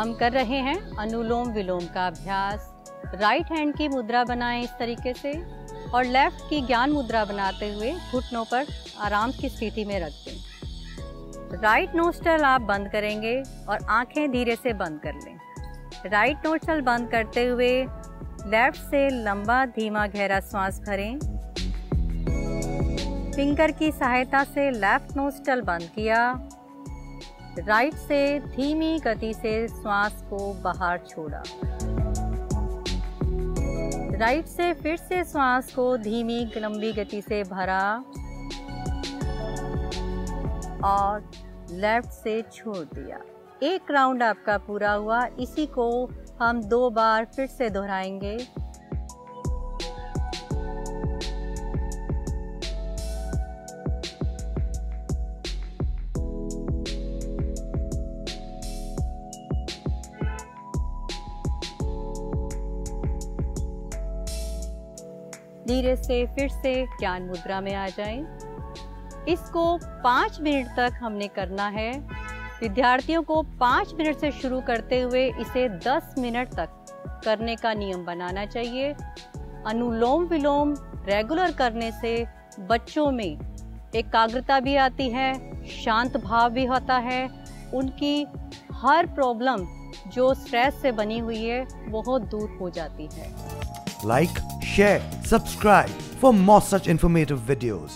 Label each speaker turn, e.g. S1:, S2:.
S1: हम कर रहे हैं अनुलोम विलोम का अभ्यास। राइट हैंड की मुद्रा बनाएं इस तरीके से और लेफ्ट की ज्ञान मुद्रा बनाते हुए घुटनों पर आराम की स्थिति में रख दें। राइट नोस्ट्रल आप बंद करेंगे और आंखें धीरे से बंद कर लें। राइट नोस्ट्रल बंद करते हुए लेफ्ट से लंबा धीमा गहरा श्वास भरें। फिंगर की सहायता से लेफ्ट नोस्ट्रल बंद किया। राइट से धीमी गति से श्वास को बाहर छोड़ा। राइट से फिर से श्वास को धीमी लंबी गति से भरा और लेफ्ट से छोड़ दिया। एक राउंड आपका पूरा हुआ। इसी को हम 2 बार फिर से दोहराएंगे। धीरे से फिर से ज्ञान मुद्रा में आ जाएं। इसको 5 मिनट तक हमने करना है। विद्यार्थियों को 5 मिनट से शुरू करते हुए इसे 10 मिनट तक करने का नियम बनाना चाहिए। अनुलोम विलोम रेगुलर करने से बच्चों में एकाग्रता भी आती है, शांत भाव भी होता है, उनकी हर प्रॉब्लम जो स्ट्रेस से बनी हुई है वो दूर हो जाती है।
S2: Like, share, subscribe for more such informative videos.